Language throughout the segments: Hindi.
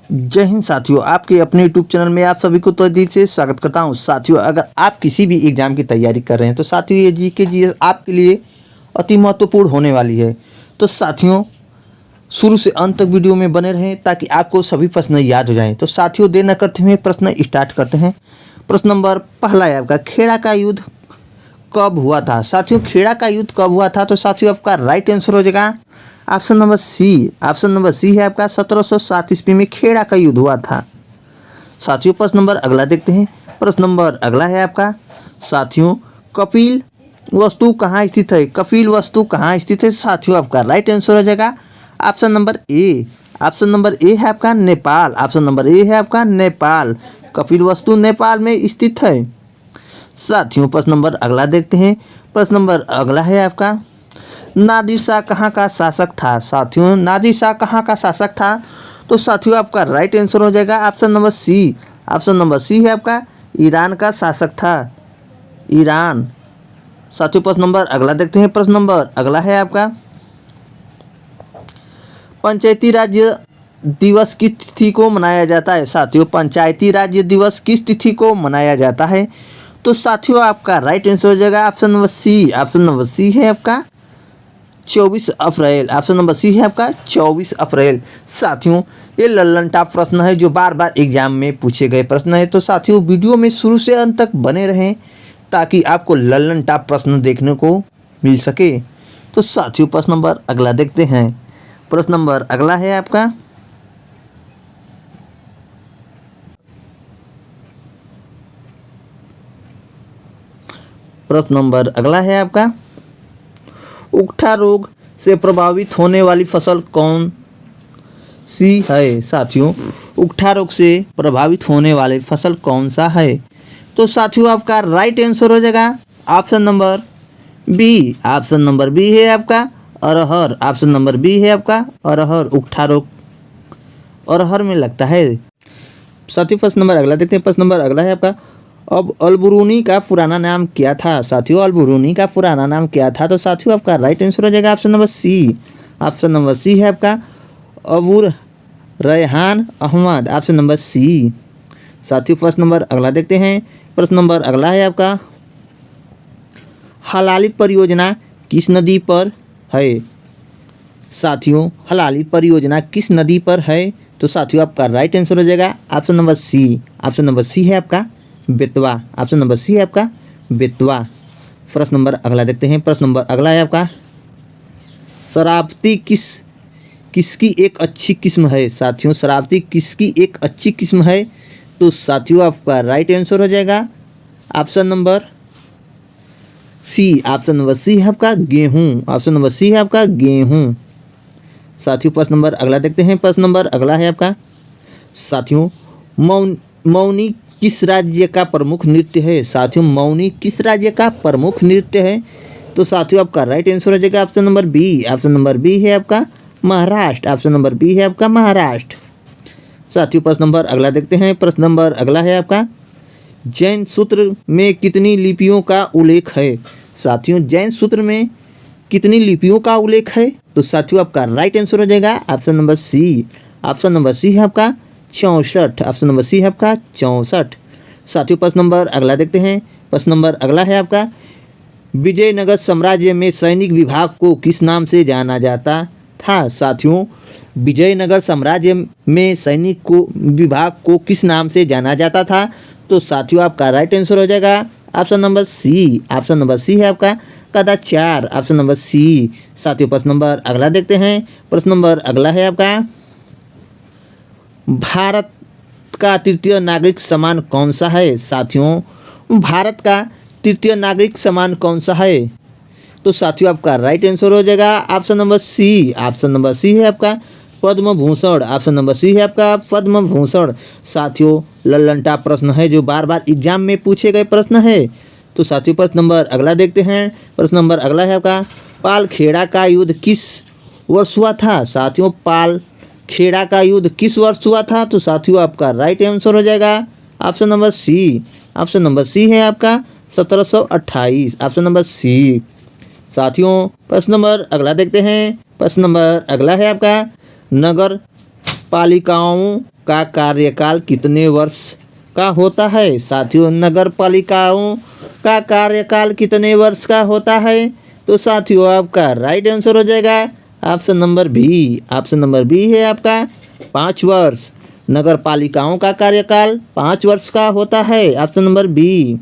जय हिंद साथियों, आपके अपने यूट्यूब चैनल में आप सभी को तहे दिल से स्वागत करता हूं। साथियों, अगर आप किसी भी एग्ज़ाम की तैयारी कर रहे हैं तो साथियों ये जीके जीएस आपके लिए अति महत्वपूर्ण होने वाली है। तो साथियों शुरू से अंत तक वीडियो में बने रहें ताकि आपको सभी प्रश्न याद हो जाएं। तो साथियों देर न करते हुए प्रश्न स्टार्ट करते हैं। प्रश्न नंबर पहला है आपका, खेड़ा का युद्ध कब हुआ था? साथियों खेड़ा का युद्ध कब हुआ था? तो साथियों आपका राइट आंसर हो जाएगा option number C. Option number C है आपका 1707 ईस्वी में खेड़ा का युद्ध हुआ था। साथियों प्रश्न नंबर अगला देखते हैं। प्रश्न नंबर अगला है आपका, साथियों कपिल वस्तु कहाँ स्थित है? कपिल वस्तु कहाँ स्थित है? साथियों आपका राइट आंसर हो जाएगा option number A. Option number A है आपका नेपाल। ऑप्शन नंबर ए है आपका नेपाल। कपिल वस्तु नेपाल में स्थित है। साथियों प्रश्न नंबर अगला देखते हैं। प्रश्न नंबर अगला है आपका, नादिर शाह कहाँ का शासक था? साथियों नादिर शाह कहाँ का शासक था? तो साथियों आपका राइट आंसर हो जाएगा option number C. Option number C है आपका ईरान का शासक था, ईरान। साथियों प्रश्न नंबर अगला देखते हैं। प्रश्न नंबर अगला है आपका, पंचायती राज्य दिवस किस तिथि को मनाया जाता है? साथियों पंचायती राज्य दिवस किस तिथि को मनाया जाता है? तो साथियों आपका राइट आंसर हो जाएगा option number C. Option number C है आपका 24 अप्रैल। ऑप्शन नंबर सी है आपका 24 अप्रैल। साथियों ये लल्लन टॉप प्रश्न है जो बार बार एग्जाम में पूछे गए प्रश्न है। तो साथियों वीडियो में शुरू से अंत तक बने रहें ताकि आपको लल्लन टॉप प्रश्न देखने को मिल सके। तो साथियों प्रश्न नंबर अगला देखते हैं। प्रश्न नंबर अगला है आपका, प्रश्न नंबर अगला है आपका, उकठा रोग से प्रभावित होने वाली फसल कौन सी है? साथियों उकठा रोग से प्रभावित होने वाली फसल कौन सा है? तो साथियों आपका राइट आंसर हो जाएगा option number B. Option number B है आपका अरहर। ऑप्शन नंबर बी है आपका अरहर। उकठा रोग अरहर में लगता है। साथियों प्रश्न नंबर अगला देखते हैं। प्रश्न नंबर अगला है आपका, अब अलबरूनी का पुराना नाम क्या था? साथियों अलबरूनी का पुराना नाम क्या था? तो साथियों आपका राइट आंसर हो जाएगा option number C. Option number C है आपका Abur Rehan Ahmed. Option number C. साथियों प्रश्न नंबर अगला देखते हैं। प्रश्न नंबर अगला है आपका, हलाली परियोजना किस नदी पर है? साथियों हलाली परियोजना किस नदी पर है? तो साथियों आपका राइट आंसर हो जाएगा option number C. Option number C है आपका बेतवा। ऑप्शन नंबर सी है आपका बेतवा। प्रश्न नंबर अगला देखते हैं। प्रश्न नंबर अगला है आपका, शरावती किसकी एक अच्छी किस्म है? साथियों शरावती किसकी एक अच्छी किस्म है? तो साथियों आपका राइट आंसर हो जाएगा option number C. Option number C है आपका गेहूँ। ऑप्शन नंबर सी है आपका गेहूँ। साथियों प्रश्न नंबर अगला देखते हैं। प्रश्न नंबर अगला है आपका, साथियों मौनी किस राज्य का प्रमुख नृत्य है? साथियों मौनी किस राज्य का प्रमुख नृत्य है? तो साथियों आपका राइट आंसर हो जाएगा option number B. Option number B है आपका महाराष्ट्र। ऑप्शन नंबर बी है आपका महाराष्ट्र। साथियों प्रश्न नंबर अगला देखते हैं। प्रश्न नंबर अगला है आपका, जैन सूत्र में कितनी लिपियों का उल्लेख है? साथियों जैन सूत्र में कितनी लिपियों का उल्लेख है? तो साथियों आपका राइट आंसर हो जाएगा option number C. Option number C है आपका 64। ऑप्शन नंबर सी है आपका 64। साथियों प्रश्न नंबर अगला देखते हैं। प्रश्न नंबर अगला है आपका, विजयनगर साम्राज्य में सैनिक विभाग को किस नाम से जाना जाता था? साथियों विजयनगर साम्राज्य में सैनिक को विभाग को किस नाम से जाना जाता था? तो साथियों आपका राइट आंसर हो जाएगा option number C. Option number C है आपका कदाचार। Option number C. साथियों प्रश्न नंबर अगला देखते हैं। प्रश्न नंबर अगला है आपका, भारत का तृतीय नागरिक सम्मान कौन सा है? साथियों भारत का तृतीय नागरिक सम्मान कौन सा है? तो साथियों आपका राइट आंसर हो जाएगा option number C. Option number C है आपका Padma Bhushan. Option number C है आपका पद्म भूषण। साथियों लल्लन टॉप प्रश्न है जो बार बार एग्जाम में पूछे गए प्रश्न है। तो साथियों प्रश्न नंबर अगला देखते हैं। प्रश्न नंबर अगला है आपका, पाल खेड़ा का युद्ध किस वर्ष हुआ था? साथियों पाल खेड़ा का युद्ध किस वर्ष हुआ था? तो साथियों आपका राइट आंसर हो जाएगा option number C. Option number C है आपका 1728। Option number C. साथियों प्रश्न नंबर अगला देखते हैं। प्रश्न नंबर अगला है आपका, नगर पालिकाओं का कार्यकाल कितने वर्ष का होता है? साथियों, नगर पालिकाओं का कार्यकाल कितने वर्ष का होता है? तो साथियों, आपका राइट आंसर हो जाएगा option number B. Option number B है आपका 5 वर्ष। नगर पालिकाओं का कार्यकाल 5 वर्ष का होता है। Option number B.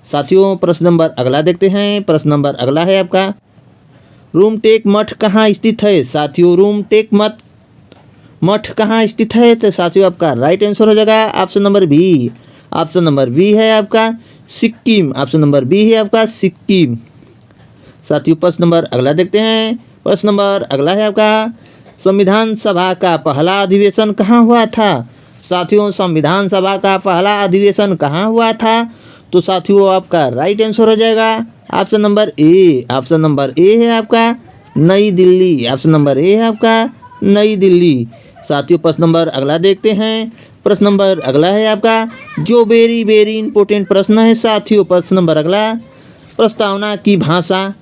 साथियों, प्रश्न नंबर अगला देखते हैं। प्रश्न नंबर अगला है आपका, रूमटेक मठ कहाँ स्थित है? साथियों, रूमटेक मठ कहाँ स्थित है? तो साथियों, आपका राइट आंसर हो जाएगा option number B. Option number B है आपका सिक्किम। ऑप्शन नंबर बी है आपका सिक्किम। साथियों, प्रश्न नंबर अगला देखते हैं। प्रश्न नंबर अगला है आपका, संविधान सभा का पहला अधिवेशन कहाँ हुआ था? साथियों, संविधान सभा का पहला अधिवेशन कहाँ हुआ था? तो साथियों, आपका राइट आंसर हो जाएगा option number A. Option number A है आपका नई दिल्ली। ऑप्शन नंबर ए है आपका नई दिल्ली। साथियों, प्रश्न नंबर अगला देखते हैं। प्रश्न नंबर अगला है आपका जो वेरी वेरी इंपॉर्टेंट प्रश्न है। साथियों, प्रश्न नंबर अगला, प्रस्तावना की भाषा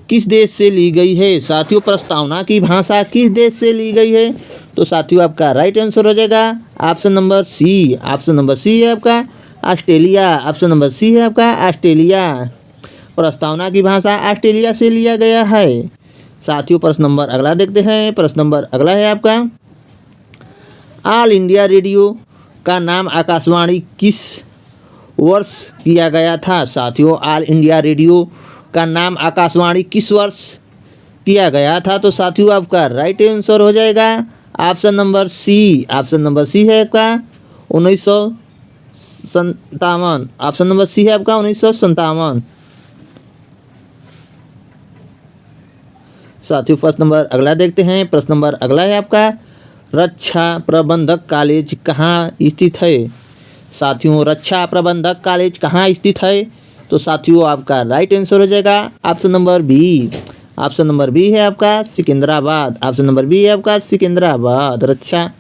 किस देश से ली गई है? साथियों, प्रस्तावना की भाषा किस देश से ली गई है? तो साथियों, आपका राइट आंसर हो जाएगा option number C. Option number C है आपका ऑस्ट्रेलिया। ऑप्शन नंबर सी है आपका ऑस्ट्रेलिया। प्रस्तावना की भाषा ऑस्ट्रेलिया से लिया गया है। साथियों, प्रश्न नंबर अगला देखते हैं। प्रश्न नंबर अगला है आपका, ऑल इंडिया रेडियो का नाम आकाशवाणी किस वर्ष किया गया था? साथियों, ऑल इंडिया रेडियो का नाम आकाशवाणी किस वर्ष किया गया था? तो साथियों, आपका राइट आंसर हो जाएगा option number C. Option number C है आपका 1957। ऑप्शन नंबर सी है आपका 1957। साथियों, प्रश्न नंबर अगला देखते हैं। प्रश्न नंबर अगला है आपका, रक्षा प्रबंधक कॉलेज कहाँ स्थित है? साथियों, रक्षा प्रबंधक कॉलेज कहाँ स्थित है? तो साथियों, आपका राइट आंसर हो जाएगा option number B. Option number B है आपका सिकंदराबाद। ऑप्शन नंबर बी है आपका सिकंदराबाद। रक्षा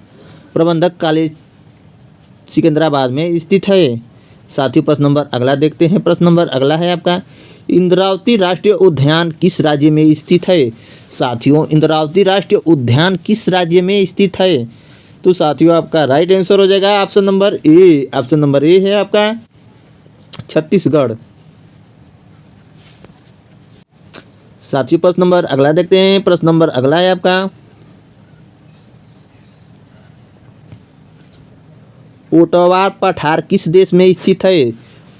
प्रबंधक कॉलेज सिकंदराबाद में स्थित है। साथियों, प्रश्न नंबर अगला देखते हैं। प्रश्न नंबर अगला है आपका, इंद्रावती राष्ट्रीय उद्यान किस राज्य में स्थित है? साथियों, इंद्रावती राष्ट्रीय उद्यान किस राज्य में स्थित है? तो साथियों, आपका राइट आंसर हो जाएगा option number A. Option number A है आपका छत्तीसगढ़। साथियों, प्रश्न नंबर अगला देखते हैं। प्रश्न नंबर अगला है आपका, पोटवार पठार किस देश में स्थित है?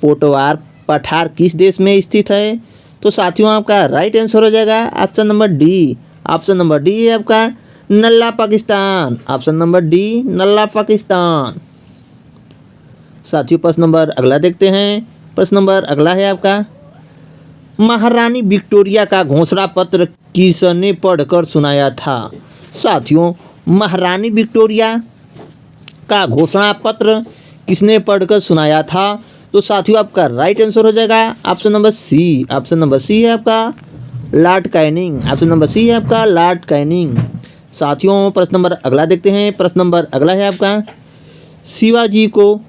पोटवार पठार किस देश में स्थित है? तो साथियों, आपका राइट आंसर हो जाएगा option number D. Option number D है आपका नल्ला पाकिस्तान। ऑप्शन नंबर डी नल्ला पाकिस्तान। साथियों, प्रश्न नंबर अगला देखते हैं। प्रश्न नंबर अगला है आपका, महारानी विक्टोरिया का घोषणा पत्र किसने पढ़कर सुनाया था? साथियों, महारानी विक्टोरिया का घोषणा पत्र किसने पढ़कर सुनाया था? तो साथियों, आपका राइट आंसर हो जाएगा option number C. Option number C है आपका Lord Canning. Option number C है आपका लॉर्ड कैनिंग। साथियों, प्रश्न नंबर अगला देखते हैं। प्रश्न नंबर अगला है आपका, शिवाजी को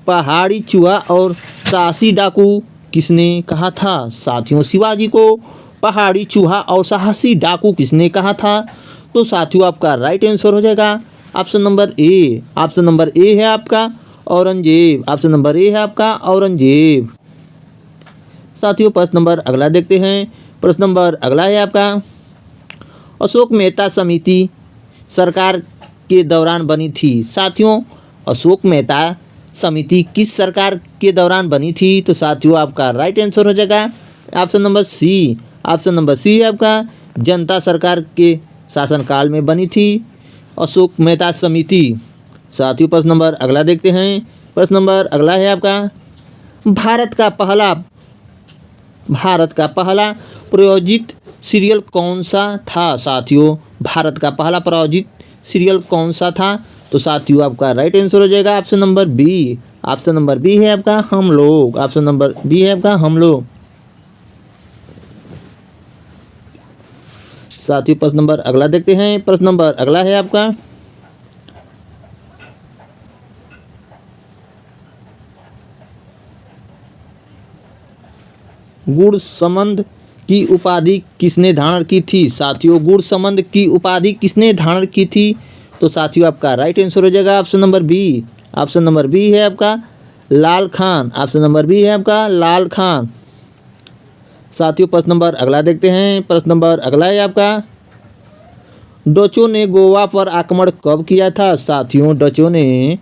पहाड़ी चूहा और साहसी डाकू किसने कहा था? साथियों, शिवाजी को पहाड़ी चूहा और साहसी डाकू किसने कहा था? तो साथियों, आपका राइट आंसर हो जाएगा option number A. Option number A है आपका औरंगजेब। ऑप्शन नंबर ए है आपका औरंगजेब। साथियों, प्रश्न नंबर अगला देखते हैं। प्रश्न नंबर अगला है आपका, अशोक मेहता समिति सरकार के दौरान बनी थी। साथियों, अशोक मेहता समिति किस सरकार के दौरान बनी थी? तो साथियों, आपका राइट आंसर हो जाएगा option number C. Option number C है आपका जनता सरकार के शासनकाल में बनी थी अशोक मेहता समिति। साथियों, प्रश्न नंबर अगला देखते हैं। प्रश्न नंबर अगला है आपका, भारत का पहला प्रायोजित सीरियल कौन सा था? साथियों, भारत का पहला प्रायोजित सीरियल कौन सा था? तो साथियों, आपका राइट आंसर हो जाएगा option number B. Option number B है आपका हम लोग। ऑप्शन नंबर बी है आपका हम लोग। साथियों, प्रश्न नंबर अगला देखते हैं। प्रश्न नंबर अगला है आपका, गुड़समंद की उपाधि किसने धारण की थी? साथियों, गुरसमंद की उपाधि किसने धारण की थी? तो साथियों आपका राइट आंसर हो जाएगा option number B. Option number B है आपका Lal Khan. Option number B है आपका लाल खान। साथियों प्रश्न नंबर अगला देखते हैं। प्रश्न नंबर अगला है आपका डचों ने गोवा पर आक्रमण कब किया था? साथियों, डचों ने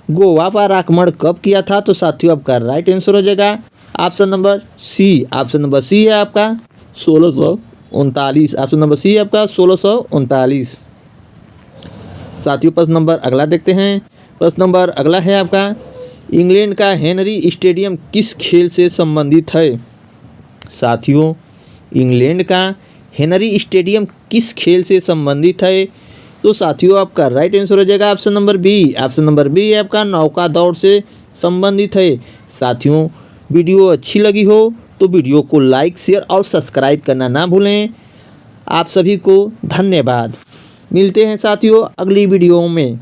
गोवा पर आक्रमण कब किया था? तो साथियों आपका राइट आंसर हो जाएगा option number C. Option number C है आपका 1639। ऑप्शन नंबर सी है आपका 1639। साथियों प्रश्न नंबर अगला देखते हैं। प्रश्न नंबर अगला है आपका इंग्लैंड का हेनरी स्टेडियम किस खेल से संबंधित है? साथियों, इंग्लैंड का हेनरी स्टेडियम किस खेल से संबंधित है? तो साथियों आपका राइट आंसर हो जाएगा option number B. Option number B है आपका नौका दौड़ से संबंधित है। साथियों, वीडियो अच्छी लगी हो तो वीडियो को लाइक, शेयर और सब्सक्राइब करना ना भूलें। आप सभी को धन्यवाद। मिलते हैं साथियों अगली वीडियो में।